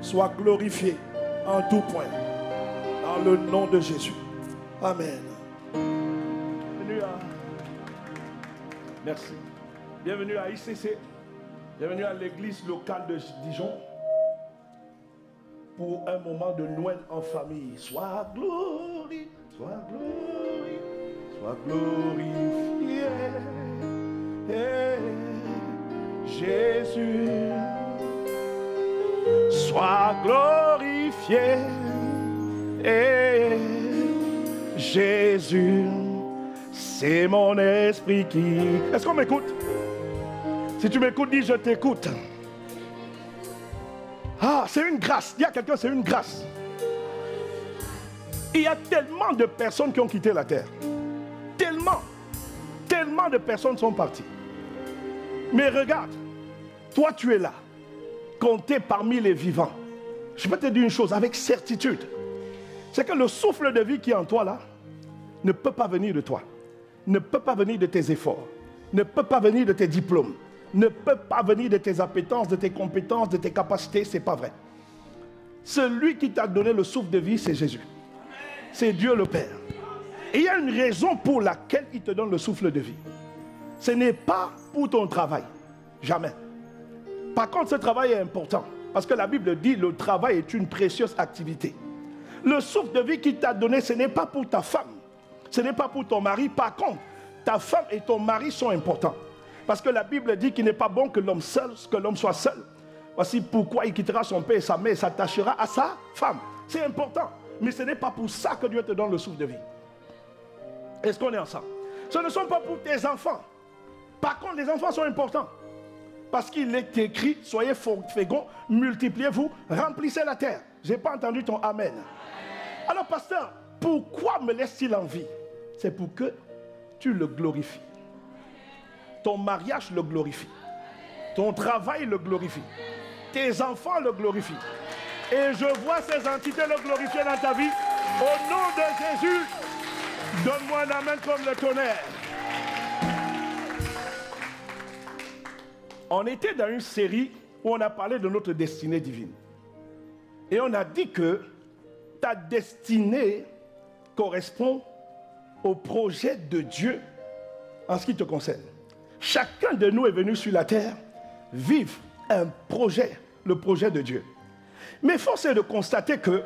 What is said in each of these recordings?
soit glorifié en tout point. Dans le nom de Jésus. Amen. Bienvenue à... Merci. Bienvenue à ICC. Bienvenue à l'église locale de Dijon. Pour un moment de Noël en famille. Sois glorifié. Sois glorifié. Sois glorifié. Jésus. Sois glorifié. Jésus. C'est mon esprit qui... Est-ce qu'on m'écoute? Si tu m'écoutes, dis je t'écoute. Ah, c'est une grâce. Dis à quelqu'un, c'est une grâce. Il y a tellement de personnes qui ont quitté la terre. Tellement de personnes sont parties. Mais regarde, toi tu es là, compté parmi les vivants. Je peux te dire une chose avec certitude. C'est que le souffle de vie qui est en toi là, ne peut pas venir de toi. Ne peut pas venir de tes efforts. Ne peut pas venir de tes diplômes. Ne peut pas venir de tes appétences, de tes compétences, de tes capacités. Ce n'est pas vrai. Celui qui t'a donné le souffle de vie, c'est Jésus. C'est Dieu le Père. Et il y a une raison pour laquelle il te donne le souffle de vie. Ce n'est pas pour ton travail. Jamais. Par contre, ce travail est important. Parce que la Bible dit le travail est une précieuse activité. Le souffle de vie qu'il t'a donné, ce n'est pas pour ta femme. Ce n'est pas pour ton mari. Par contre, ta femme et ton mari sont importants. Parce que la Bible dit qu'il n'est pas bon que l'homme soit seul. Voici pourquoi il quittera son père et sa mère et s'attachera à sa femme. C'est important. Mais ce n'est pas pour ça que Dieu te donne le souffle de vie. Est-ce qu'on est ensemble? Ce ne sont pas pour tes enfants. Par contre, les enfants sont importants. Parce qu'il est écrit, soyez féconds, multipliez-vous, remplissez la terre. Je n'ai pas entendu ton amen. Alors, pasteur, pourquoi me laisse-t-il en vie? C'est pour que tu le glorifies. Ton mariage le glorifie. Ton travail le glorifie. Tes enfants le glorifient. Et je vois ces entités le glorifier dans ta vie. Au nom de Jésus, donne-moi un amen comme le tonnerre. On était dans une série où on a parlé de notre destinée divine. Et on a dit que ta destinée correspond au projet de Dieu en ce qui te concerne. Chacun de nous est venu sur la terre vivre un projet, le projet de Dieu. Mais force est de constater que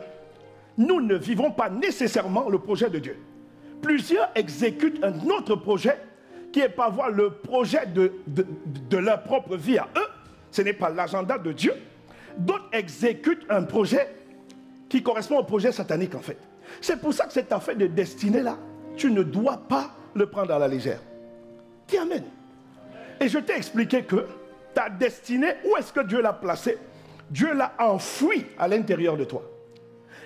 nous ne vivons pas nécessairement le projet de Dieu. Plusieurs exécutent un autre projet qui est pas voir le projet de leur propre vie à eux. Ce n'est pas l'agenda de Dieu. D'autres exécutent un projet qui correspond au projet satanique en fait. C'est pour ça que cette affaire de destinée-là, tu ne dois pas le prendre à la légère. Dis amen. Et je t'ai expliqué que ta destinée, où est-ce que Dieu l'a placée? Dieu l'a enfouie à l'intérieur de toi.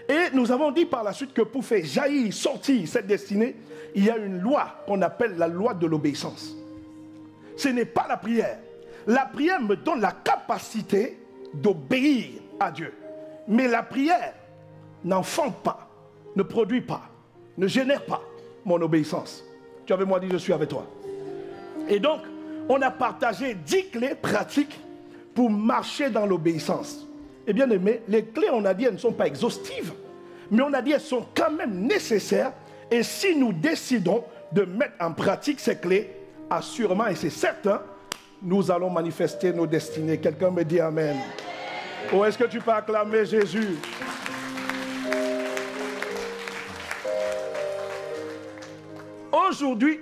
Et nous avons dit par la suite que pour faire jaillir, sortir cette destinée, il y a une loi qu'on appelle la loi de l'obéissance. Ce n'est pas la prière. La prière me donne la capacité d'obéir à Dieu. Mais la prière n'enfante pas, ne produit pas, ne génère pas mon obéissance. Tu avais moi dit je suis avec toi. Et donc, on a partagé 10 clés pratiques pour marcher dans l'obéissance. Et bien aimé, les clés, on a dit, elles ne sont pas exhaustives, mais on a dit, elles sont quand même nécessaires. Et si nous décidons de mettre en pratique ces clés, assurément, et c'est certain, nous allons manifester nos destinées. Quelqu'un me dit amen. Ou est-ce que tu peux acclamer Jésus? Aujourd'hui,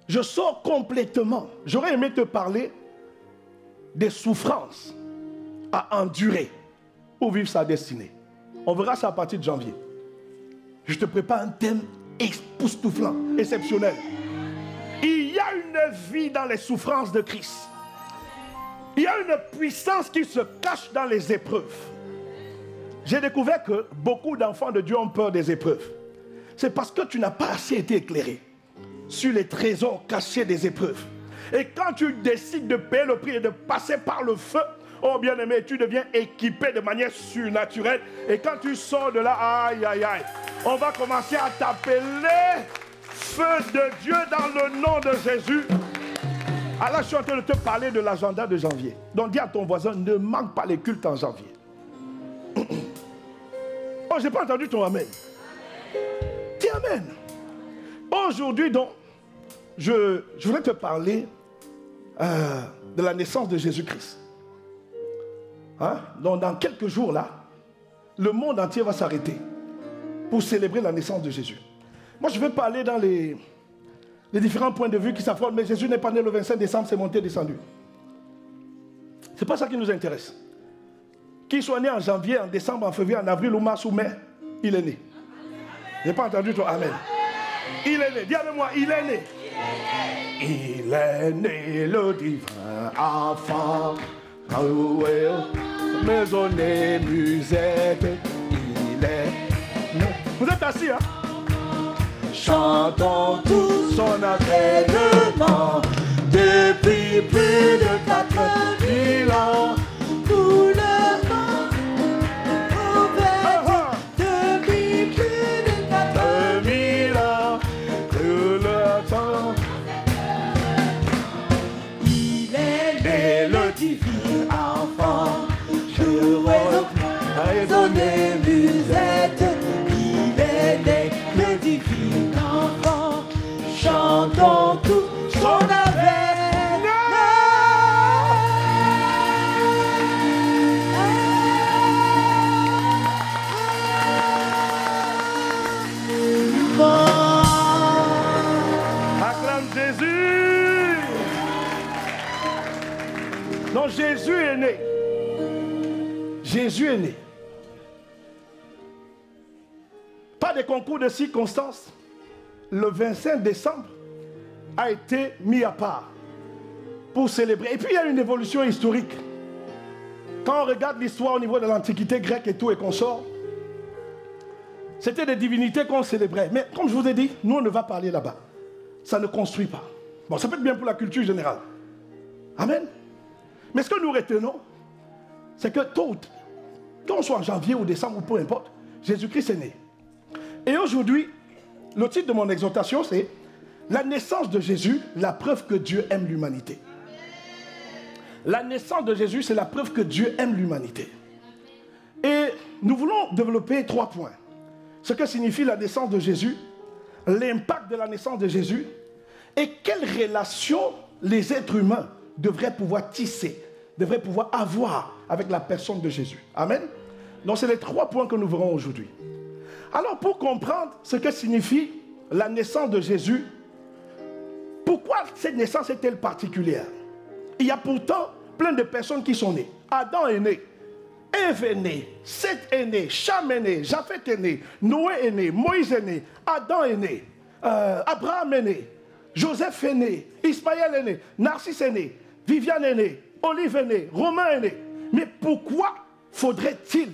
je sors complètement. J'aurais aimé te parler des souffrances à endurer pour vivre sa destinée. On verra ça à partir de janvier. Je te prépare un thème époustouflant, exceptionnel. Il y a une vie dans les souffrances de Christ. Il y a une puissance qui se cache dans les épreuves. J'ai découvert que beaucoup d'enfants de Dieu ont peur des épreuves. C'est parce que tu n'as pas assez été éclairé sur les trésors cachés des épreuves. Et quand tu décides de payer le prix et de passer par le feu, oh bien-aimé, tu deviens équipé de manière surnaturelle. Et quand tu sors de là, aïe, aïe, aïe, on va commencer à t'appeler feu de Dieu dans le nom de Jésus. Alors je suis en train de te parler de l'agenda de janvier. Donc dis à ton voisin, ne manque pas les cultes en janvier. Oh, je n'ai pas entendu ton amen. Dis amen. Aujourd'hui, donc, je voudrais te parler de la naissance de Jésus-Christ. Hein? Donc, dans quelques jours, là, le monde entier va s'arrêter pour célébrer la naissance de Jésus. Moi, je vais parler dans les différents points de vue qui s'affrontent, mais Jésus n'est pas né le 25 décembre, c'est monté et descendu. Ce n'est pas ça qui nous intéresse. Qu'il soit né en janvier, en décembre, en février, en avril ou mars ou mai, il est né. Je n'ai pas entendu ton amen. Il est né. Dis avec moi, il est né. Il est né le divin enfant. Maisonnée, musette. Il est né. Vous êtes assis, hein? Chantons tous son avènement depuis plus de 4000 ans. Tout le monde depuis plus de 4000 ans. Tout le temps. Il est né le divin enfant. Raisonner musette. Il est né le divin enfant. Chantons tout son Acclame Jésus. Donc Jésus est né. Jésus est né. Pas de concours de circonstances. Le 25 décembre a été mis à part pour célébrer. Et puis il y a une évolution historique. Quand on regarde l'histoire au niveau de l'Antiquité grecque et tout et qu'on sort, c'était des divinités qu'on célébrait. Mais comme je vous ai dit, nous on ne va pas aller là-bas. Ça ne construit pas. Bon, ça peut être bien pour la culture générale. Amen. Mais ce que nous retenons, c'est que tôt, qu'on soit en janvier ou décembre ou peu importe, Jésus-Christ est né. Et aujourd'hui, le titre de mon exhortation, c'est la naissance de Jésus, la preuve que Dieu aime l'humanité. La naissance de Jésus, c'est la preuve que Dieu aime l'humanité. Et nous voulons développer 3 points. Ce que signifie la naissance de Jésus, l'impact de la naissance de Jésus, et quelle relation les êtres humains devraient pouvoir tisser, devraient pouvoir avoir avec la personne de Jésus. Amen. Donc c'est les 3 points que nous verrons aujourd'hui. Alors pour comprendre ce que signifie la naissance de Jésus, pourquoi cette naissance est-elle particulière? Il y a pourtant plein de personnes qui sont nées. Adam est né, Ève est née, Seth est né, Cham est né, Japheth est né, Noé est né, Moïse est né, Adam est né, Abraham est né, Joseph est né, Ismaël est né, Narcisse est né, Viviane est née, Olive est née, Romain est né. Mais pourquoi faut-il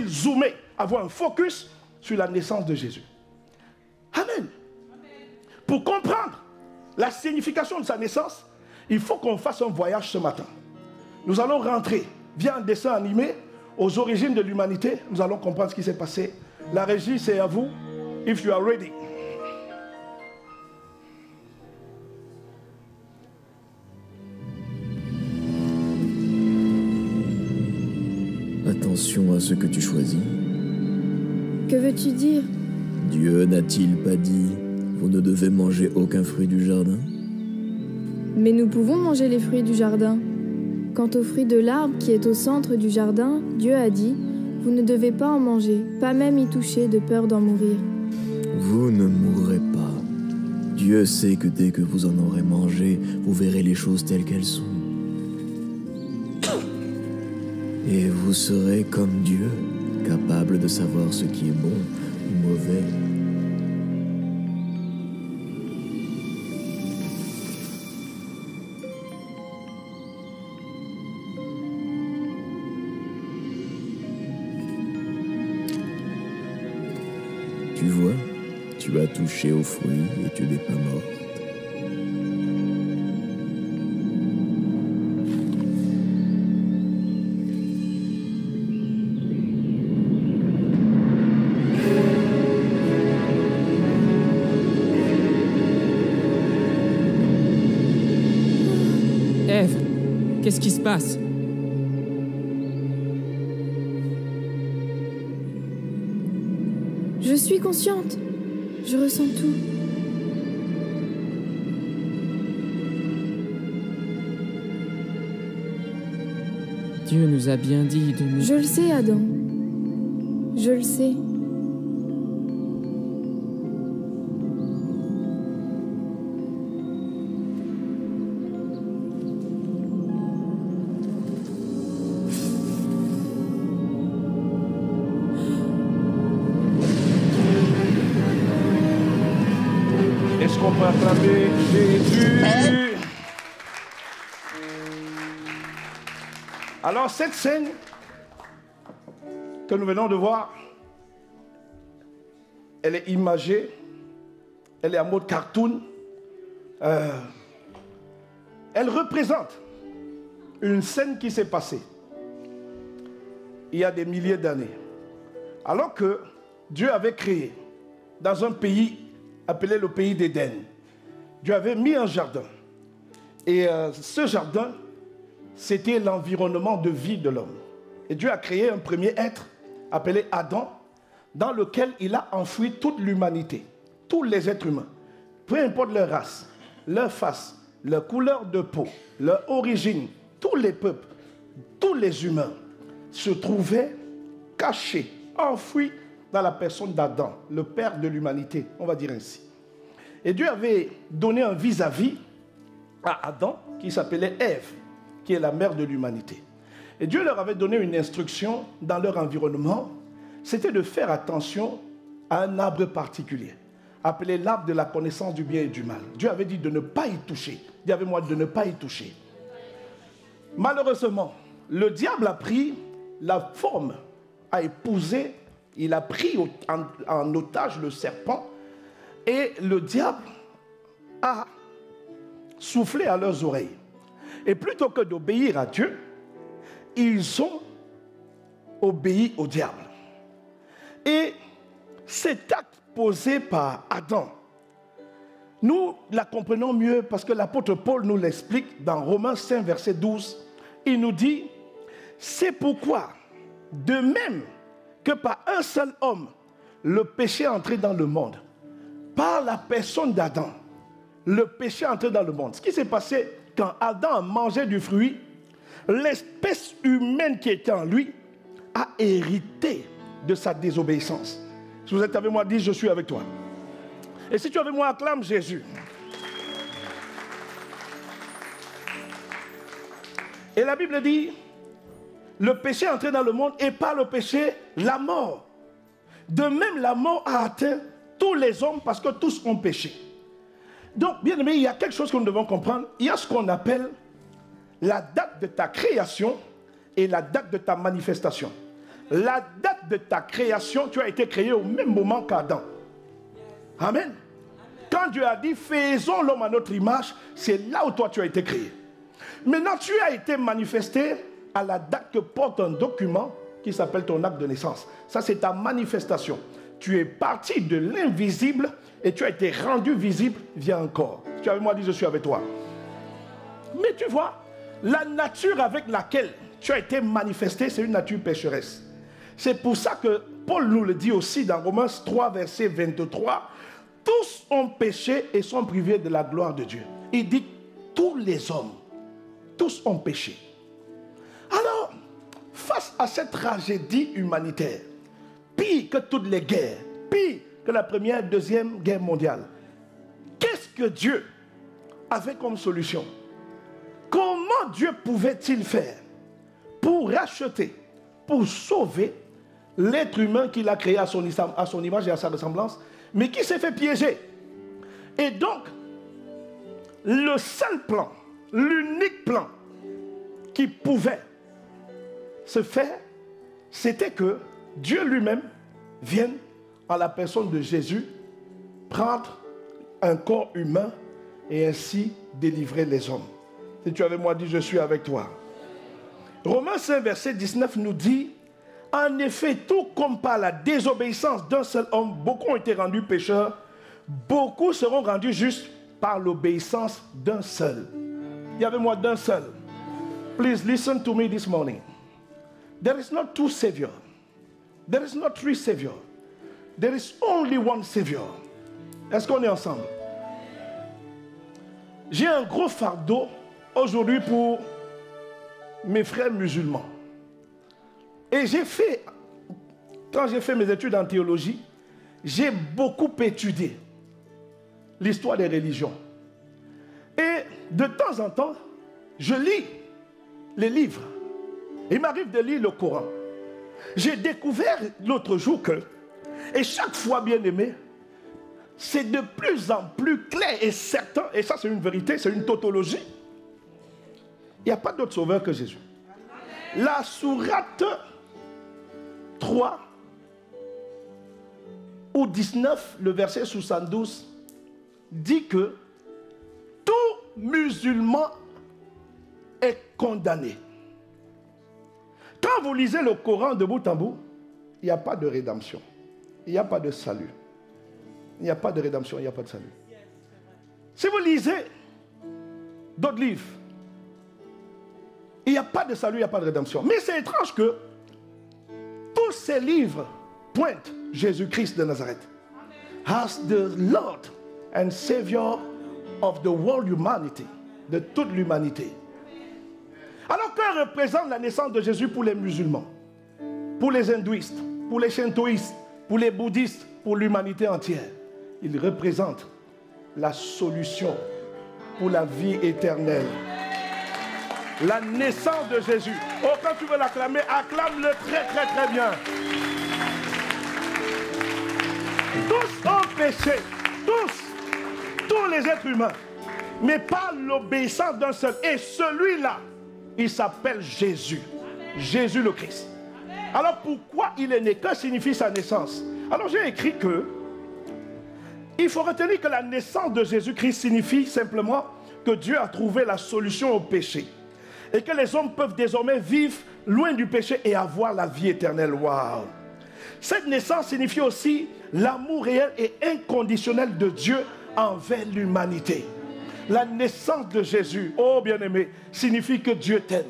zoomer, avoir un focus sur la naissance de Jésus? Amen. Pour comprendre la signification de sa naissance, il faut qu'on fasse un voyage ce matin. Nous allons rentrer via un dessin animé aux origines de l'humanité. Nous allons comprendre ce qui s'est passé. La régie, c'est à vous. If you are ready. Attention à ce que tu choisis. Que veux-tu dire? Dieu n'a-t-il pas dit « Vous ne devez manger aucun fruit du jardin » ? Mais nous pouvons manger les fruits du jardin. Quant au fruit de l'arbre qui est au centre du jardin, Dieu a dit « Vous ne devez pas en manger, pas même y toucher de peur d'en mourir. » Vous ne mourrez pas. Dieu sait que dès que vous en aurez mangé, vous verrez les choses telles qu'elles sont. Et vous serez comme Dieu, capable de savoir ce qui est bon ou mauvais. Tu vois, tu as touché au fruit et tu n'es pas morte. Ève, qu'est-ce qui se passe? Je suis consciente. Je ressens tout. Dieu nous a bien dit de nous... Je le sais, Adam. Je le sais. Est-ce qu'on peut acclamer Jésus? Alors cette scène que nous venons de voir, elle est imagée, elle est en mode cartoon. Elle représente une scène qui s'est passée il y a des milliers d'années. Alors que Dieu avait créé dans un pays appelé le pays d'Éden, Dieu avait mis un jardin. Et ce jardin, c'était l'environnement de vie de l'homme. Et Dieu a créé un premier être appelé Adam, dans lequel il a enfoui toute l'humanité, tous les êtres humains, peu importe leur race, leur face, leur couleur de peau, leur origine, tous les peuples, tous les humains se trouvaient cachés, enfouis dans la personne d'Adam, le père de l'humanité, on va dire ainsi. Et Dieu avait donné un vis-à-vis à Adam qui s'appelait Ève, qui est la mère de l'humanité. Et Dieu leur avait donné une instruction dans leur environnement, c'était de faire attention à un arbre particulier, appelé l'arbre de la connaissance du bien et du mal. Dieu avait dit de ne pas y toucher. Dis avec moi, de ne pas y toucher. Malheureusement, le diable a pris la forme, a épousé, il a pris en otage le serpent, et le diable a soufflé à leurs oreilles. Et plutôt que d'obéir à Dieu, ils ont obéi au diable. Et cet acte posé par Adam, nous la comprenons mieux parce que l'apôtre Paul nous l'explique dans Romains 5, verset 12. Il nous dit, c'est pourquoi, de même que par un seul homme, le péché est entré dans le monde, par la personne d'Adam, le péché est entré dans le monde. Ce qui s'est passé quand Adam a mangé du fruit, l'espèce humaine qui était en lui a hérité de sa désobéissance. Si vous êtes avec moi, dis je suis avec toi. Et si tu es avec moi, acclame Jésus. Et la Bible dit, le péché est entré dans le monde et par le péché, la mort. De même, la mort a atteint tous les hommes parce que tous ont péché. Donc, bien aimé, il y a quelque chose que nous devons comprendre. Il y a ce qu'on appelle la date de ta création et la date de ta manifestation. La date de ta création, tu as été créé au même moment qu'Adam. Amen. Quand Dieu a dit, faisons l'homme à notre image, c'est là où toi tu as été créé. Maintenant, tu as été manifesté à la date que porte un document qui s'appelle ton acte de naissance. Ça, c'est ta manifestation. Tu es parti de l'invisible et tu as été rendu visible via un corps. Tu as avec moi dit, je suis avec toi. Mais tu vois, la nature avec laquelle tu as été manifesté, c'est une nature pécheresse. C'est pour ça que Paul nous le dit aussi dans Romains 3, verset 23. Tous ont péché et sont privés de la gloire de Dieu. Il dit tous les hommes, tous ont péché. Alors, face à cette tragédie humanitaire, pire que toutes les guerres, pire que la première, deuxième guerre mondiale, qu'est-ce que Dieu avait comme solution? Comment Dieu pouvait-il faire pour racheter, pour sauver l'être humain qu'il a créé à son image et à sa ressemblance, mais qui s'est fait piéger? Et donc, le seul plan, l'unique plan qui pouvait se faire, c'était que Dieu lui-même vienne en la personne de Jésus prendre un corps humain et ainsi délivrer les hommes. Si tu avais moi dit, je suis avec toi. Romains 5, verset 19 nous dit, en effet, tout comme par la désobéissance d'un seul homme, beaucoup ont été rendus pécheurs, beaucoup seront rendus justes par l'obéissance d'un seul. Il y avait moi d'un seul. Please listen to me this morning. There is not two saviors. There is not three saviors. There is only one Savior. Est-ce qu'on est ensemble? J'ai un gros fardeau aujourd'hui pour mes frères musulmans. Et quand j'ai fait mes études en théologie, j'ai beaucoup étudié l'histoire des religions. Et de temps en temps, je lis les livres. Il m'arrive de lire le Coran. J'ai découvert l'autre jour que, et chaque fois, bien aimé, c'est de plus en plus clair et certain, et ça c'est une vérité, c'est une tautologie. Il n'y a pas d'autre sauveur que Jésus. La sourate 3 ou 19, le verset 72, dit que tout musulman est condamné. Quand vous lisez le Coran de bout en bout, il n'y a pas de rédemption. Il n'y a pas de salut. Il n'y a pas de rédemption, il n'y a pas de salut. Si vous lisez d'autres livres, il n'y a pas de salut, il n'y a pas de rédemption. Mais c'est étrange que tous ces livres pointent Jésus-Christ de Nazareth as the Lord and Savior of the world humanity, de toute l'humanité. Alors que représente la naissance de Jésus pour les musulmans, pour les hindouistes, pour les shintoïstes, pour les bouddhistes, pour l'humanité entière? Il représente la solution pour la vie éternelle. La naissance de Jésus. Oh, quand tu veux l'acclamer, acclame-le très très très bien. Tous ont péché, tous les êtres humains, mais pas l'obéissance d'un seul. Et celui-là, il s'appelle Jésus. Jésus le Christ. Alors pourquoi il est né? Que signifie sa naissance? Alors j'ai écrit que il faut retenir que la naissance de Jésus-Christ signifie simplement que Dieu a trouvé la solution au péché. Et que les hommes peuvent désormais vivre loin du péché et avoir la vie éternelle. Waouh! Cette naissance signifie aussi l'amour réel et inconditionnel de Dieu envers l'humanité. La naissance de Jésus, oh bien-aimé, signifie que Dieu t'aime.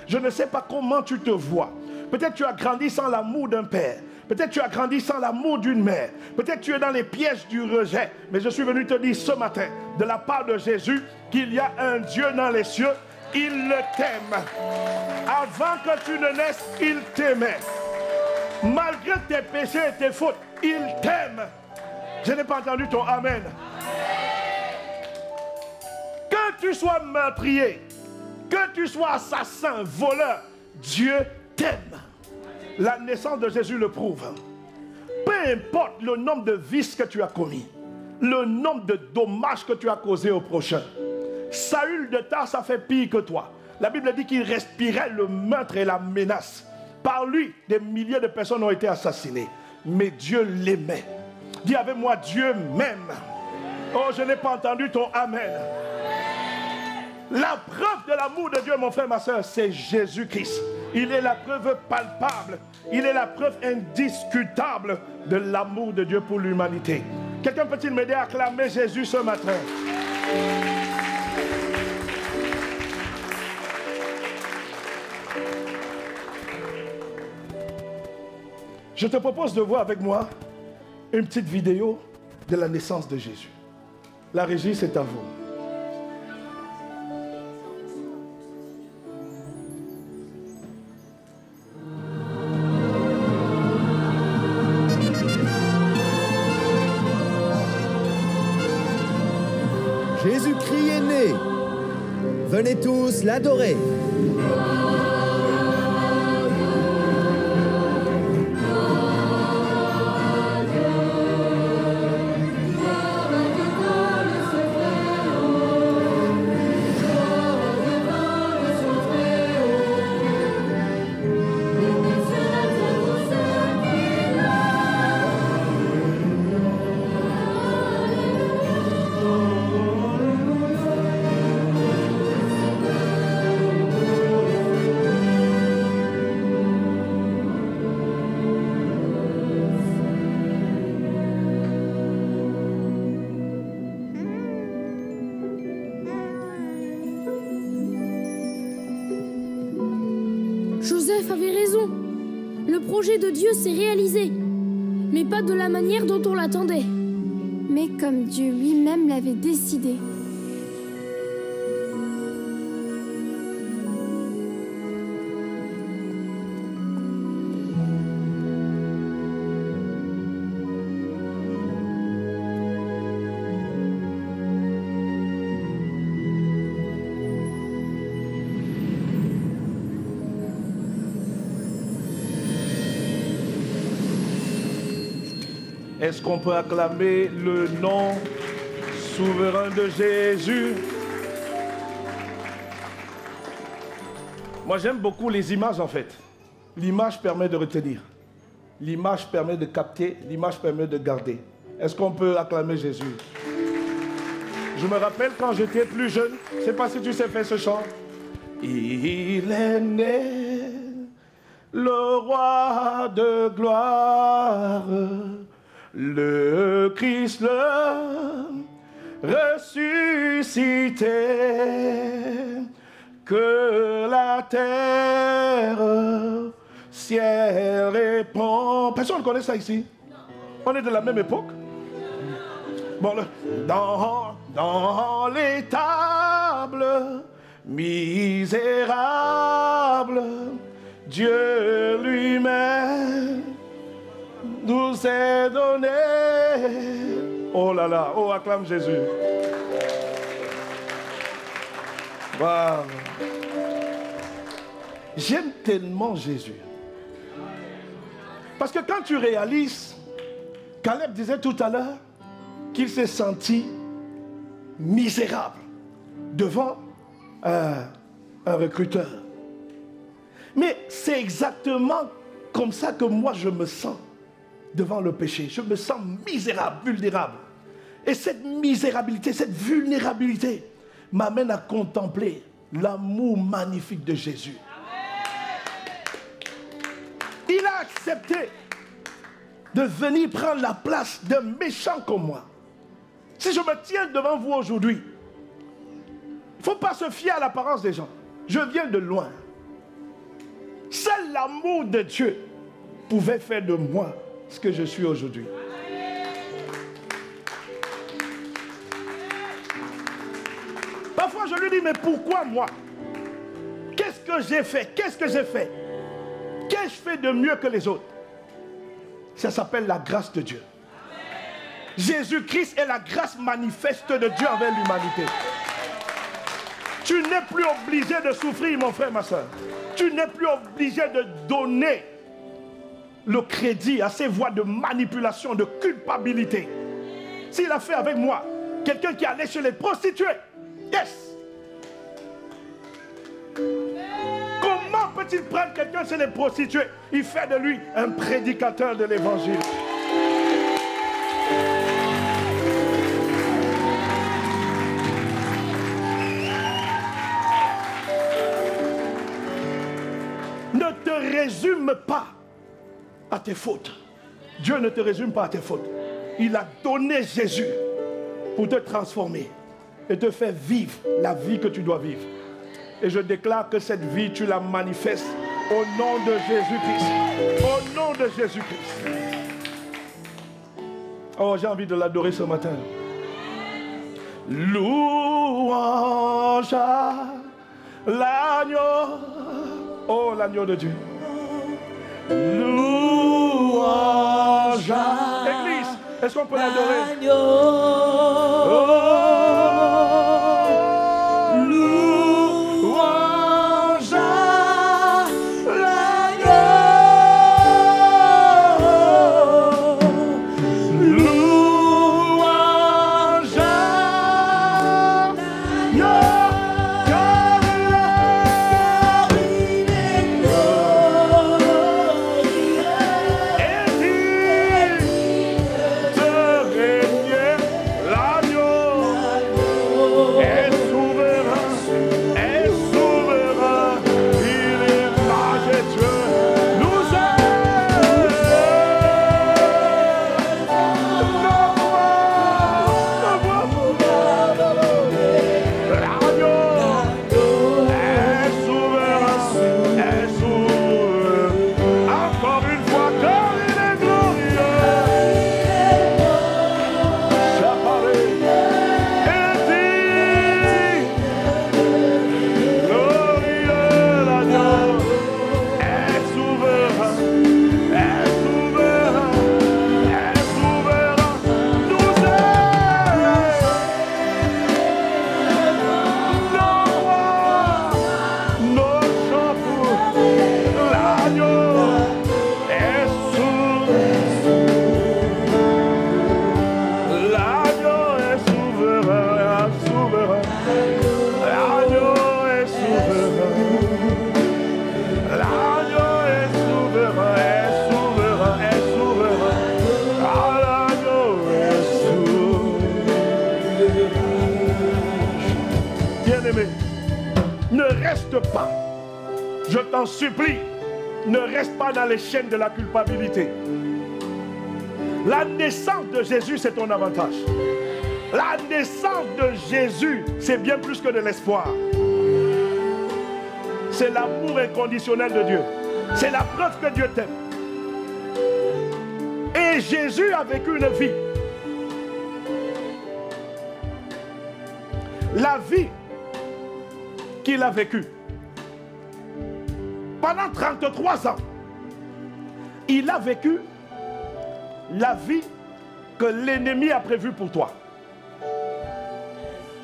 Je ne sais pas comment tu te vois. Peut-être tu as grandi sans l'amour d'un père. Peut-être tu as grandi sans l'amour d'une mère. Peut-être tu es dans les pièges du rejet. Mais je suis venu te dire ce matin, de la part de Jésus, qu'il y a un Dieu dans les cieux. Il le t'aime. Avant que tu ne naisses, il t'aimait. Malgré tes péchés et tes fautes, il t'aime. Je n'ai pas entendu ton amen. Que tu sois meurtrier, que tu sois assassin, voleur, Dieu t'aime. La naissance de Jésus le prouve. Peu importe le nombre de vices que tu as commis, le nombre de dommages que tu as causés au prochain. Saül de Tarse a fait pire que toi. La Bible dit qu'il respirait le meurtre et la menace. Par lui, des milliers de personnes ont été assassinées. Mais Dieu l'aimait. Dis avec moi, Dieu m'aime. Oh, je n'ai pas entendu ton amen. La preuve de l'amour de Dieu, mon frère, ma soeur, c'est Jésus-Christ. Il est la preuve palpable. Il est la preuve indiscutable de l'amour de Dieu pour l'humanité. Quelqu'un peut-il m'aider à acclamer Jésus ce matin? Je te propose de voir avec moi une petite vidéo de la naissance de Jésus. La régie, c'est à vous. Jésus-Christ est né. Venez tous l'adorer. Joseph avait raison. Le projet de Dieu s'est réalisé. mais pas de la manière dont on l'attendait. Mais comme Dieu lui-même l'avait décidé. Est-ce qu'on peut acclamer le nom souverain de Jésus? Moi, j'aime beaucoup les images, en fait. L'image permet de retenir. L'image permet de capter. L'image permet de garder. Est-ce qu'on peut acclamer Jésus? Je me rappelle quand j'étais plus jeune. Je ne sais pas si tu sais faire ce chant. Il est né, le roi de gloire, le Christ le ressuscité, que la terre, ciel répond. Personne ne connaît ça ici? On est de la même époque? Bon, dans les tables misérables, Dieu lui-même nous est donné. Oh là là, oh, acclame Jésus. Wow. J'aime tellement Jésus. Parce que quand tu réalises, Caleb disait tout à l'heure qu'il s'est senti misérable devant un recruteur. Mais c'est exactement comme ça que moi je me sens devant le péché. Je me sens misérable, vulnérable. Et cette misérabilité, cette vulnérabilité m'amène à contempler l'amour magnifique de Jésus. Il a accepté de venir prendre la place d'un méchant comme moi. Si je me tiens devant vous aujourd'hui, il ne faut pas se fier à l'apparence des gens. Je viens de loin. Seul l'amour de Dieu pouvait faire de moi ce que je suis aujourd'hui. Parfois je lui dis, mais pourquoi moi? Qu'est-ce que j'ai fait? Qu'est-ce que j'ai fait? Qu'ai-je fait de mieux que les autres? Ça s'appelle la grâce de Dieu. Jésus-Christ est la grâce manifeste de Dieu envers l'humanité. Tu n'es plus obligé de souffrir, mon frère, ma soeur. Tu n'es plus obligé de donner le crédit à ces voies de manipulation, de culpabilité. S'il a fait avec moi, quelqu'un qui allait chez les prostituées, yes. Comment peut-il prendre quelqu'un chez les prostituées? Il fait de lui un prédicateur de l'évangile. Ne te résume pas à tes fautes. Dieu ne te résume pas à tes fautes. Il a donné Jésus pour te transformer et te faire vivre la vie que tu dois vivre. Et je déclare que cette vie, tu la manifestes au nom de Jésus-Christ. Au nom de Jésus-Christ. Oh, j'ai envie de l'adorer ce matin. Louange à l'agneau. Oh, l'agneau de Dieu. Louange à... Église, est-ce qu'on peut l'adorer? Louange à l'agneau. Louange à l'agneau. je t'en supplie, ne reste pas dans les chaînes de la culpabilité. La naissance de Jésus, c'est ton avantage. La naissance de Jésus, c'est bien plus que de l'espoir. C'est l'amour inconditionnel de Dieu. C'est la preuve que Dieu t'aime. Et Jésus a vécu une vie. La vie qu'il a vécue. Pendant 33 ans, il a vécu la vie que l'ennemi a prévue pour toi.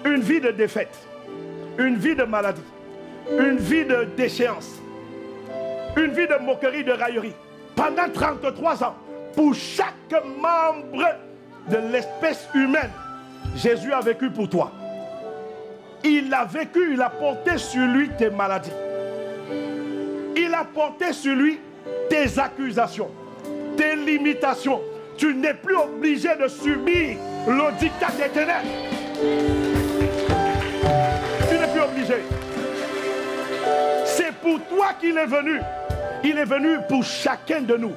Une vie de défaite, une vie de maladie, une vie de déchéance, une vie de moquerie, de raillerie. Pendant 33 ans, pour chaque membre de l'espèce humaine, Jésus a vécu pour toi. Il a vécu, il a porté sur lui tes maladies. Il a porté sur lui tes accusations, tes limitations. Tu n'es plus obligé de subir le diktat des ténèbres. Tu n'es plus obligé. C'est pour toi qu'il est venu. Il est venu pour chacun de nous.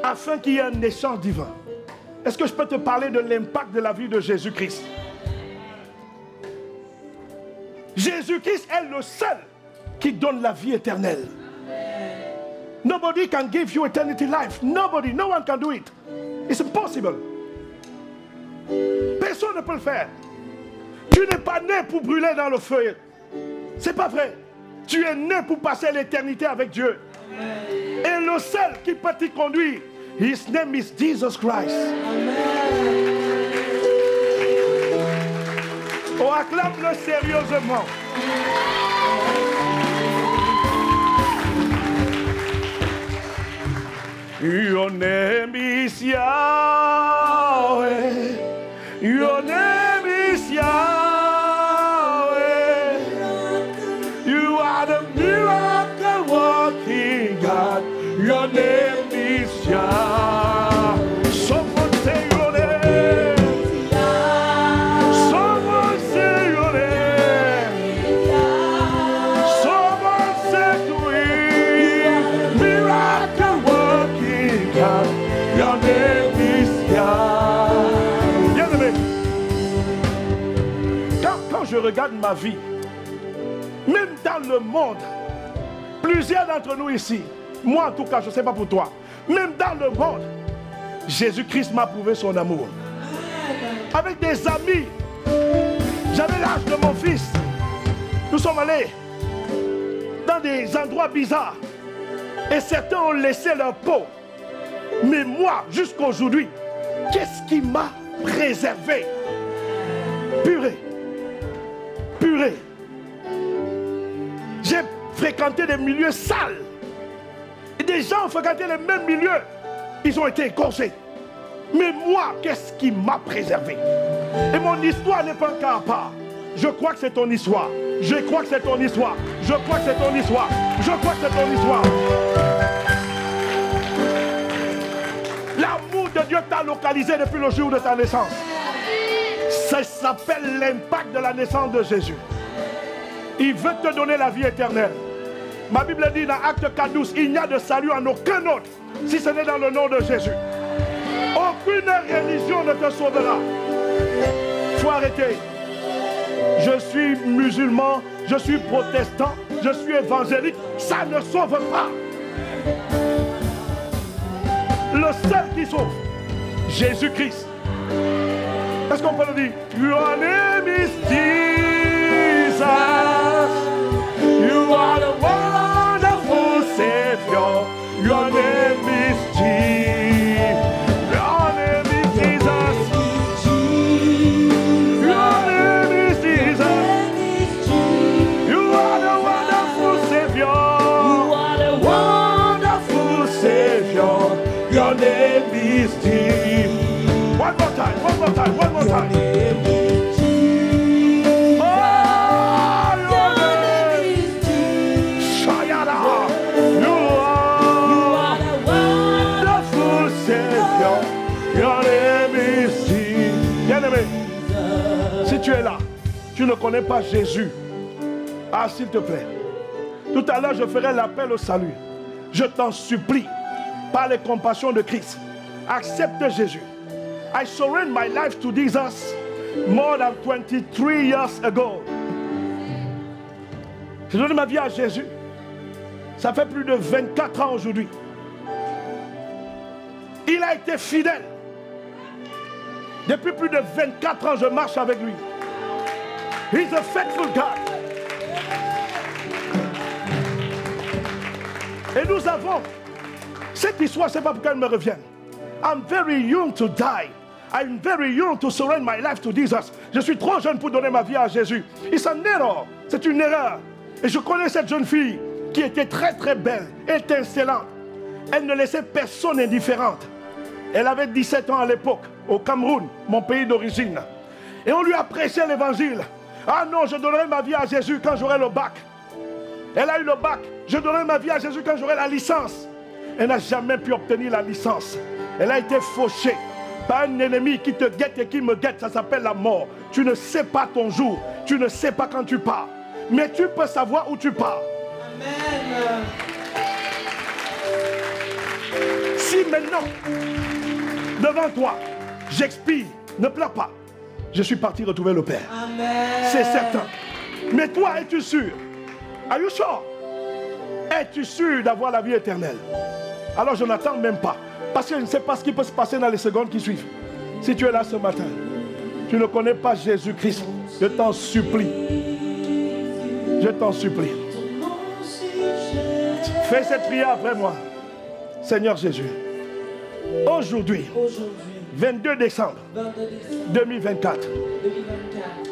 Afin qu'il y ait un échange divin. Est-ce que je peux te parler de l'impact de la vie de Jésus-Christ? Jésus-Christ est le seul qui donne la vie éternelle. Nobody can give you eternity life. Nobody, no one can do it. It's impossible. Personne ne peut le faire. Tu n'es pas né pour brûler dans le feu. C'est pas vrai. Tu es né pour passer l'éternité avec Dieu. Et le seul qui peut t'y conduire, his name is Jesus Christ. Oh, acclame-le sérieusement. Your name is Yahweh. Your name is Yahweh. You are the miracle working God. Your name is Yahweh. Someone say your name. Someone say your name. Someone say to him, miracle working God. Your name is Yahweh. Bien-aimé, quand je regarde ma vie, même dans le monde, plusieurs d'entre nous ici, moi en tout cas, je ne sais pas pour toi, même dans le monde, Jésus-Christ m'a prouvé son amour. Avec des amis, j'avais l'âge de mon fils, nous sommes allés dans des endroits bizarres et certains ont laissé leur peau. Mais moi, jusqu'à aujourd'hui, qu'est-ce qui m'a préservé? Purée, purée. J'ai fréquenté des milieux sales. Et des gens ont fréquenté les mêmes milieux. Ils ont été écorchés. Mais moi, qu'est-ce qui m'a préservé? Et mon histoire n'est pas un cas à part. Je crois que c'est ton histoire. Je crois que c'est ton histoire. Je crois que c'est ton histoire. Je crois que c'est ton histoire. L'amour de Dieu t'a localisé depuis le jour de ta naissance. Ça s'appelle l'impact de la naissance de Jésus. Il veut te donner la vie éternelle. Ma Bible dit dans Acte 4:12, il n'y a de salut en aucun autre, si ce n'est dans le nom de Jésus. Aucune religion ne te sauvera. Il faut arrêter. Je suis musulman, je suis protestant, je suis évangélique. Ça ne sauve pas. Le seul qui sauve, Jésus-Christ. Est-ce qu'on peut le dire? Your name is Jesus. You are the wonderful Savior. Your name is Jesus. Your name is Jesus. Your name is Jesus. You are the wonderful Savior. You are the wonderful Savior. Your name is Jesus. One more time, one more time, one more time. Your name is Jesus. Oh, your name is Jesus. Shayada. You are the wonderful Savior. Your name is Jesus. Bien-aimé, si tu es là, tu ne connais pas Jésus. Ah, s'il te plaît, Tout à l'heure, je ferai l'appel au salut. Je t'en supplie, par les compassions de Christ, accepte Jésus. I surrender my life to Jesus more than 23 years ago. J'ai donné ma vie à Jésus. Ça fait plus de 24 ans aujourd'hui. Il a été fidèle. Depuis plus de 24 ans, je marche avec lui. He's a faithful God. Et nous avons cette histoire, c'est pas pourquoi elle me revient. I'm very young to die. I'm very young to surrender my life to Jesus. Je suis trop jeune pour donner ma vie à Jésus. It's an error. C'est une erreur. Et je connais cette jeune fille qui était très très belle, étincelante. Elle ne laissait personne indifférente. Elle avait 17 ans à l'époque, au Cameroun, mon pays d'origine. Et on lui a prêché l'évangile. Ah non, je donnerai ma vie à Jésus quand j'aurai le bac. Elle a eu le bac. Je donnerai ma vie à Jésus quand j'aurai la licence. Elle n'a jamais pu obtenir la licence. Elle a été fauchée par un ennemi qui te guette et qui me guette. Ça s'appelle la mort. Tu ne sais pas ton jour. Tu ne sais pas quand tu pars. Mais tu peux savoir où tu pars. Amen. Si maintenant, devant toi, j'expire, ne pleure pas. Je suis parti retrouver le Père. C'est certain. Mais toi, es-tu sûr? Are you sure? Es-tu sûr d'avoir la vie éternelle? Alors je n'attends même pas. Parce que je ne sais pas ce qui peut se passer dans les secondes qui suivent. Si tu es là ce matin, tu ne connais pas Jésus-Christ, je t'en supplie. Je t'en supplie. Fais cette prière après moi. Seigneur Jésus, aujourd'hui, 22 décembre 2024,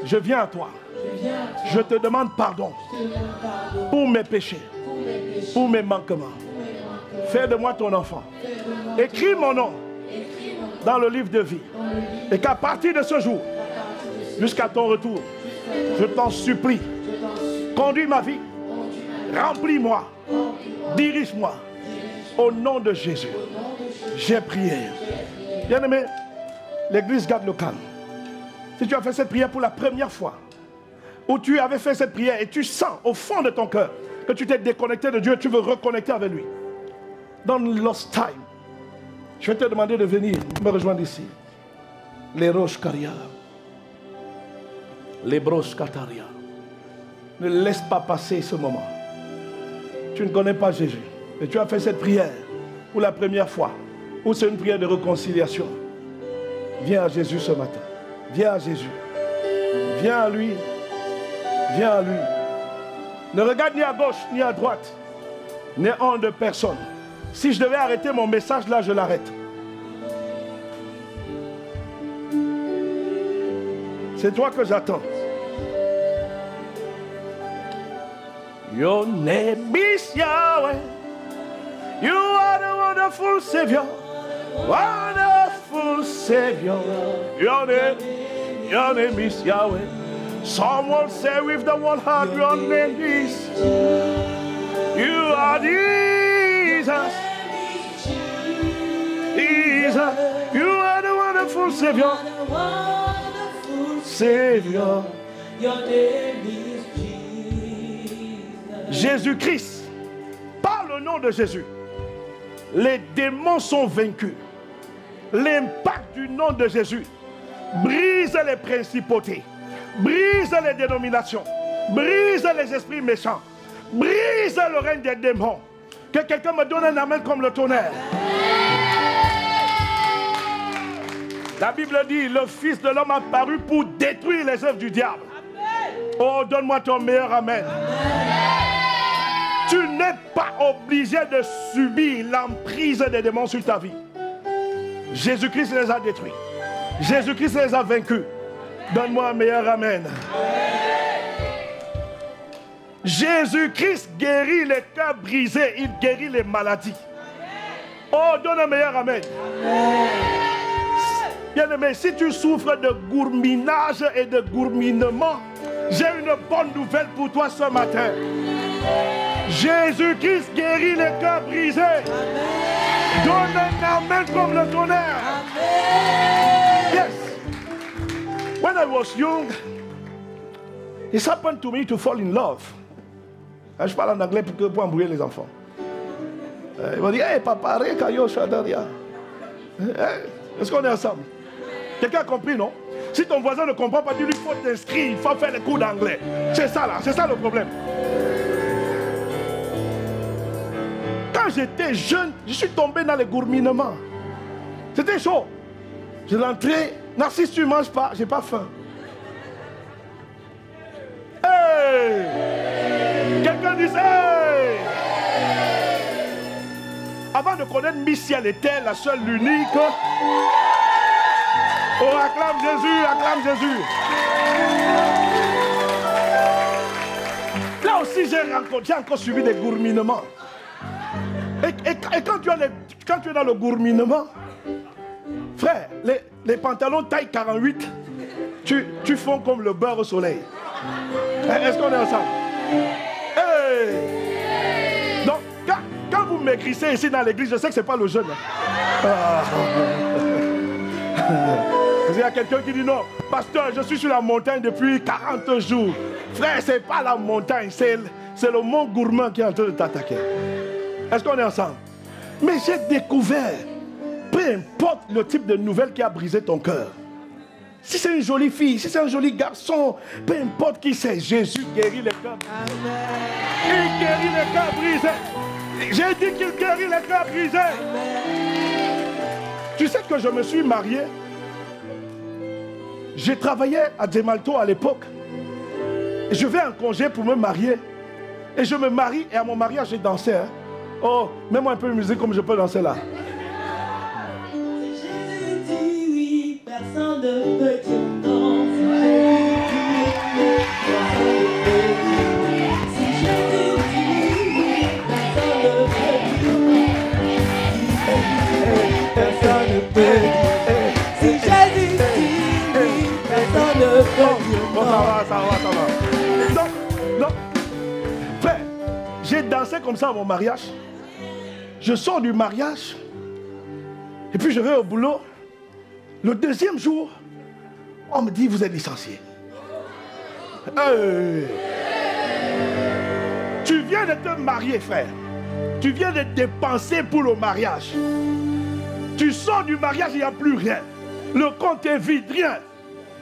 je viens à toi. Je te demande pardon pour mes péchés, pour mes manquements. Fais de moi ton enfant. Écris mon nom dans le livre de vie. Et qu'à partir de ce jour, jusqu'à ton retour, je t'en supplie, conduis ma vie, remplis-moi, dirige-moi. Au nom de Jésus, j'ai prié. Bien-aimé, l'église garde le calme. Si tu as fait cette prière pour la première fois, ou tu avais fait cette prière et tu sens au fond de ton cœur que tu t'es déconnecté de Dieu, tu veux reconnecter avec lui. Dans Lost Time, je vais te demander de venir me rejoindre ici. Les roches caria, les broches cataria. Ne laisse pas passer ce moment. Tu ne connais pas Jésus, et tu as fait cette prière pour la première fois, ou c'est une prière de réconciliation. Viens à Jésus ce matin. Viens à Jésus. Viens à lui. Viens à lui. Ne regarde ni à gauche ni à droite. N'aie honte de personne. Si je devais arrêter mon message là, je l'arrête. C'est toi que j'attends. Your name is Yahweh. You are the wonderful Savior. Wonderful Savior. Your name is Yahweh. Someone say with the one heart, your name is. You are Jesus. Jesus. You are the wonderful Savior. Savior. Your name is Jesus. Jésus-Christ. Par le nom de Jésus, les démons sont vaincus. L'impact du nom de Jésus brise les principautés, brise les dénominations, brise les esprits méchants, brise le règne des démons. Que quelqu'un me donne un amen comme le tonnerre. La Bible dit, le Fils de l'homme a apparu pour détruire les œuvres du diable. Oh, donne-moi ton meilleur amen. Tu n'es pas obligé de subir l'emprise des démons sur ta vie. Jésus-Christ les a détruits. Jésus-Christ les a vaincus. Donne-moi un meilleur amen. Jésus-Christ guérit les cœurs brisés. Il guérit les maladies. Oh, donne un meilleur amen. Bien-aimé, si tu souffres de gourminage et de gourminement, j'ai une bonne nouvelle pour toi ce matin. Jésus-Christ guérit les cœurs brisés. Amen. Donne un amen comme le tonnerre. Amen. Yes. When I was young, it happened to me to fall in love. Je parle en anglais pour embrouiller les enfants. Ils vont dire, hey, papa, rekayo shadaria. Est-ce qu'on est ensemble? Quelqu'un a compris, non? Si ton voisin ne comprend pas, dis-lui, il faut t'inscrire, il faut faire les cours d'anglais. C'est ça là, c'est ça le problème. Quand j'étais jeune, je suis tombé dans les gourminements. C'était chaud. Je rentrais, Narcisse, tu ne manges pas, j'ai pas faim. Hey! Quelqu'un dit, hey! Avant de connaître Miss Ciel était la seule, l'unique. Oh, acclame Jésus, acclame Jésus. Là aussi, j'ai encore suivi des gourminements. Et quand tu es dans le gourminement, frère, les pantalons taille 48, tu fonds comme le beurre au soleil. Est-ce qu'on est ensemble? Hey! Donc, quand vous maigrissez ici dans l'église, je sais que ce n'est pas le jeûne. Il y a quelqu'un qui dit non, pasteur, je suis sur la montagne depuis 40 jours. Frère, ce n'est pas la montagne, c'est le mont gourmand qui est en train de t'attaquer. Est-ce qu'on est ensemble? Mais j'ai découvert, peu importe le type de nouvelle qui a brisé ton cœur. Si c'est une jolie fille, si c'est un joli garçon, peu importe qui c'est, Jésus guérit les cœurs. Il guérit les cœurs brisés. J'ai dit qu'il guérit les cœurs brisés. Tu sais que je me suis marié. J'ai travaillé à Gemalto à l'époque. Je vais en congé pour me marier. Et je me marie et à mon mariage j'ai dansé. Hein. Oh, mets-moi un peu de musique comme je peux danser là. Jésus dit oui, personne ne peut dire non. Si Jésus dit oui, personne ne peut dire non. Personne ne peut dire non. Si Jésus dit oui, personne ne peut dire non. Ça va. Donc, frère, j'ai dansé comme ça à mon mariage. Je sors du mariage. Et puis je vais au boulot. Le deuxième jour, on me dit, vous êtes licencié. Tu viens de te marier, frère. Tu viens de dépenser pour le mariage. Tu sors du mariage, il n'y a plus rien. Le compte est vide, rien.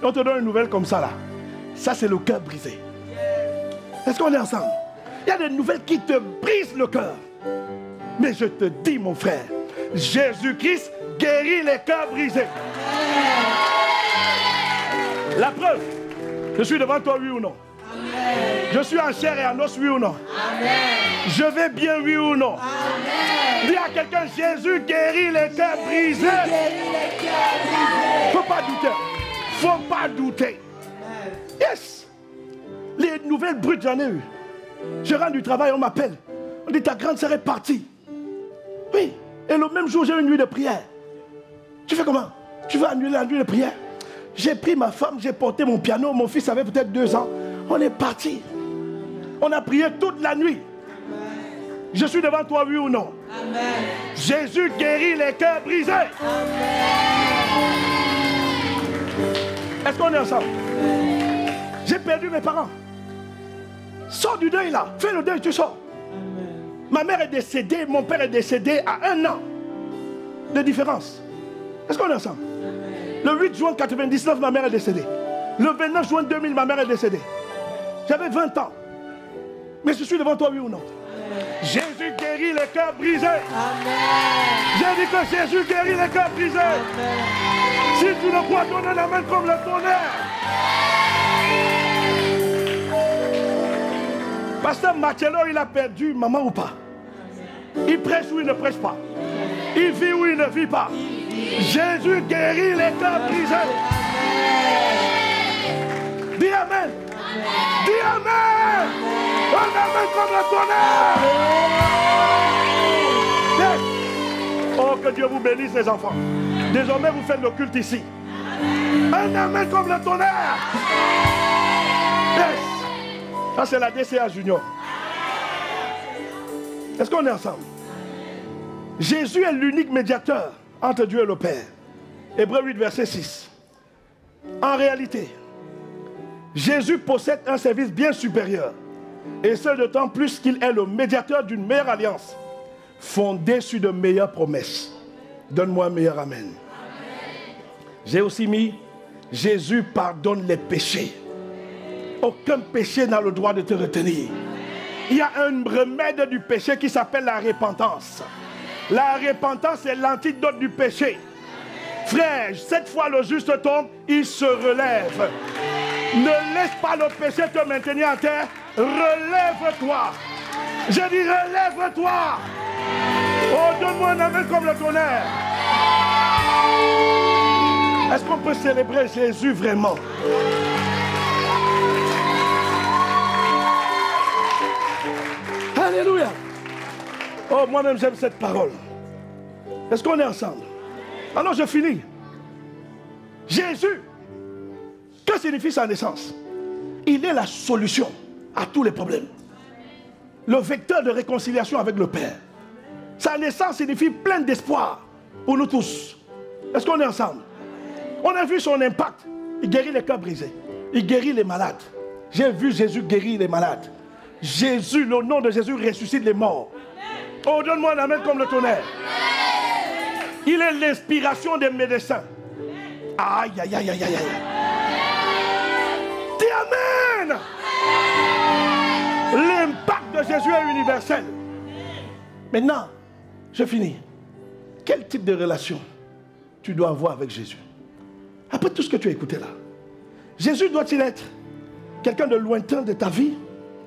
On te donne une nouvelle comme ça là. Ça c'est le cœur brisé. Est-ce qu'on est ensemble? Il y a des nouvelles qui te brisent le cœur. Mais je te dis mon frère, Jésus-Christ guérit les cœurs brisés. La preuve, je suis devant toi, oui ou non? Amen. Je suis en chair et en os, oui ou non? Amen. Je vais bien, oui ou non? Amen. Dis à quelqu'un, Jésus guérit les cœurs brisés. Faut pas douter. Faut pas douter. Yes. Les nouvelles brutes, j'en ai eu. Je rentre du travail, on m'appelle. On dit, ta grande sœur est partie. Oui. Et le même jour, j'ai une nuit de prière. Tu fais comment? Tu veux annuler la nuit de prière? J'ai pris ma femme, j'ai porté mon piano. Mon fils avait peut-être 2 ans. On est parti. On a prié toute la nuit. Je suis devant toi, oui ou non? Amen. Jésus guérit les cœurs brisés. Amen. Est-ce qu'on est ensemble? J'ai perdu mes parents. Sors du deuil là. Fais le deuil, tu sors. Amen. Ma mère est décédée, mon père est décédé à 1 an de différence. Est-ce qu'on est ensemble? Le 8 juin 1999, ma mère est décédée. Le 29 juin 2000, ma mère est décédée. J'avais 20 ans. Mais je suis devant toi, oui ou non? Amen. Jésus guérit les cœurs brisés. J'ai dit que Jésus guérit les cœurs brisés. Amen. Si tu ne crois, donner la main comme le tonnerre. Pasteur Marcello, il a perdu maman ou pas? Il prêche ou il ne prêche pas? Il vit ou il ne vit pas? Jésus guérit les cœurs brisés. Dis Amen. Dis Amen. Un Amen comme le tonnerre. Yes. Oh, que Dieu vous bénisse les enfants. Désormais vous faites le culte ici. Un Amen comme le tonnerre. Yes. Ça c'est la DCA Junior. Est-ce qu'on est ensemble? Jésus est l'unique médiateur entre Dieu et le Père. Hébreux 8, verset 6. En réalité, Jésus possède un service bien supérieur Et ce d'autant plus qu'il est le médiateur d'une meilleure alliance, fondée sur de meilleures promesses. Donne-moi un meilleur amen. J'ai aussi mis, Jésus pardonne les péchés. Aucun péché n'a le droit de te retenir. Il y a un remède du péché qui s'appelle la repentance. La repentance est l'antidote du péché. Frère, cette fois le juste tombe, il se relève. Ne laisse pas le péché te maintenir en terre. Relève-toi. Je dis relève-toi. Oh, donne-moi un amen comme le tonnerre. Est-ce qu'on peut célébrer Jésus vraiment? Alléluia. Oh, moi-même j'aime cette parole. Est-ce qu'on est ensemble? Alors je finis. Jésus, que signifie sa naissance? Il est la solution à tous les problèmes. Le vecteur de réconciliation avec le Père. Sa naissance signifie plein d'espoir pour nous tous. Est-ce qu'on est ensemble? On a vu son impact. Il guérit les cœurs brisés. Il guérit les malades. J'ai vu Jésus guérir les malades. Jésus, le nom de Jésus ressuscite les morts. Oh, donne-moi un amen comme le tonnerre. Il est l'inspiration des médecins. Aïe, aïe, aïe, aïe, aïe. Dis amen. L'impact de Jésus est universel. Maintenant, je finis. Quel type de relation tu dois avoir avec Jésus? Après tout ce que tu as écouté là, Jésus doit-il être quelqu'un de lointain de ta vie?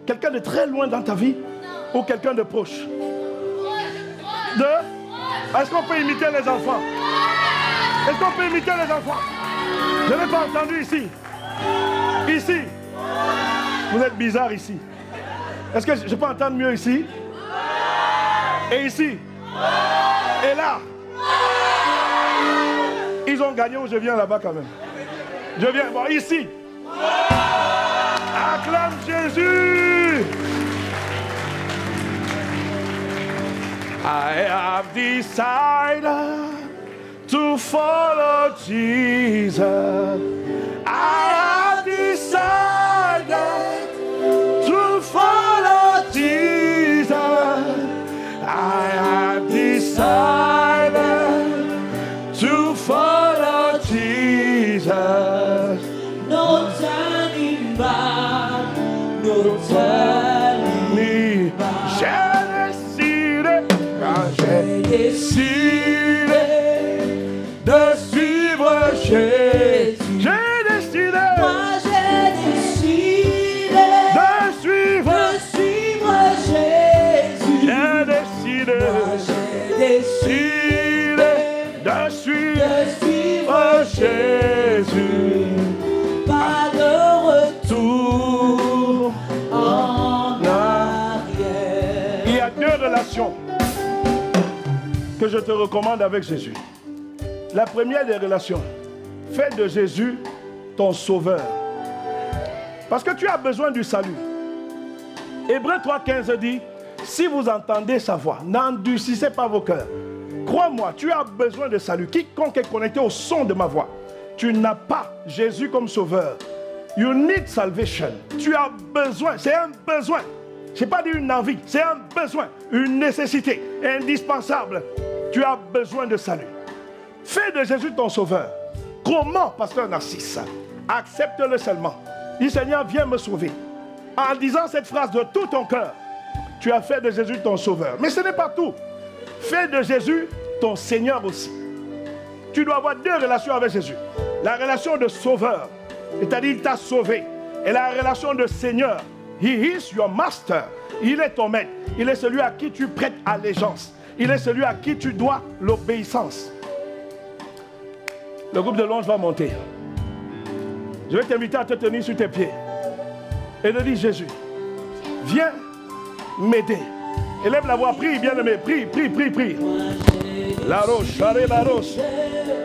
Quelqu'un de très loin dans ta vie? Ou quelqu'un de proche? Est-ce qu'on peut imiter les enfants? Est-ce qu'on peut imiter les enfants? Je n'ai pas entendu ici. Ici. Vous êtes bizarre ici. Est-ce que je peux entendre mieux ici? Et ici? Et là? Ils ont gagné ou je viens là-bas quand même? Je viens, bon, ici. Acclame Jésus. I have decided to follow Jesus. I have decided to follow Jesus. I have decided to follow Jesus. No turning back, no turning back. J'ai décidé de suivre Jésus. J'ai décidé. Moi j'ai décidé de suivre Jésus. J'ai décidé. Moi j'ai décidé de suivre Jésus. Pas de retour en arrière. Il y a deux relations que je te recommande avec Jésus. La première des relations, fais de Jésus ton sauveur. Parce que tu as besoin du salut. Hébreux 3,15 dit, si vous entendez sa voix, n'endurcissez pas vos cœurs. Crois-moi, tu as besoin de salut. Quiconque est connecté au son de ma voix, tu n'as pas Jésus comme sauveur. You need salvation. Tu as besoin, c'est un besoin. Je n'ai pas dit une envie, c'est un besoin, une nécessité indispensable. Tu as besoin de salut. Fais de Jésus ton sauveur. Comment, pasteur Narcisse? Accepte-le seulement. Dis Seigneur, viens me sauver. En disant cette phrase de tout ton cœur, tu as fait de Jésus ton sauveur. Mais ce n'est pas tout. Fais de Jésus ton Seigneur aussi. Tu dois avoir deux relations avec Jésus. La relation de sauveur, c'est-à-dire il t'a sauvé. Et la relation de Seigneur. He is your master. Il est ton maître. Il est celui à qui tu prêtes allégeance. Il est celui à qui tu dois l'obéissance. Le groupe de louange va monter. Je vais t'inviter à te tenir sur tes pieds. Et de dire Jésus, viens m'aider. Élève la voix, prie, bien-aimé, prie, prie, prie, prie. La roche, la roche,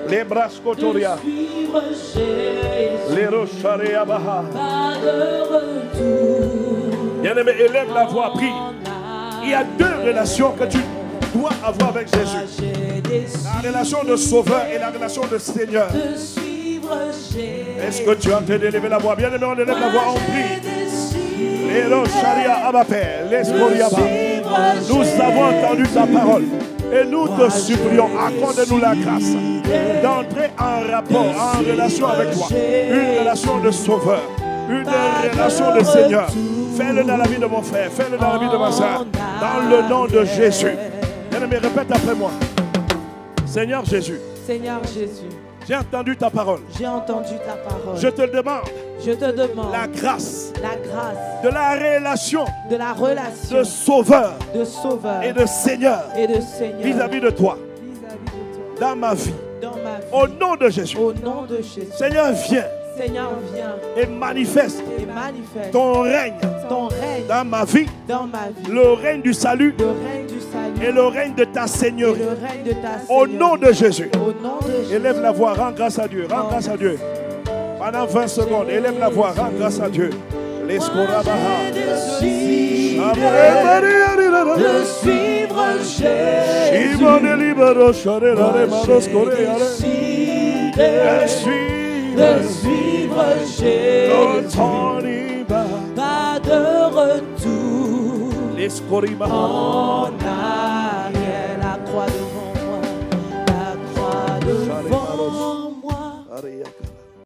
les bras cotoria, les roches, abaha. Bien-aimé, élève la voix, prie. Il y a deux relations que tu dois avoir avec Jésus. La relation de sauveur et la relation de Seigneur. Est-ce que tu es en train d'élever la voix? Bien-aimé, on élève la voix, on prie. Elo Sharia Abapé, l'Escoriaba. Nous avons entendu ta parole. Et nous te supplions, accorde-nous la grâce d'entrer en rapport, en relation avec toi. Une relation de sauveur, une relation de Seigneur. Fais-le dans la vie de mon frère, fais-le dans la vie de ma soeur. Dans le nom de Jésus. Bien-aimé, répète après moi. Seigneur Jésus. Seigneur Jésus. J'ai entendu ta parole. J'ai entendu ta parole. Je te demande la grâce de la relation de sauveur et de Seigneur vis-à-vis de toi dans ma vie. Au nom de Jésus. Seigneur, viens et manifeste ton règne dans ma vie, le règne du salut et le règne de ta Seigneurie. Au nom de Jésus. Élève la voix, rends grâce à Dieu, rends grâce à Dieu. Pendant 20 secondes, élève la voix, rends grâce à Dieu. De suivre Jésus, pas de retour en arrière. La croix devant moi, la croix devant moi.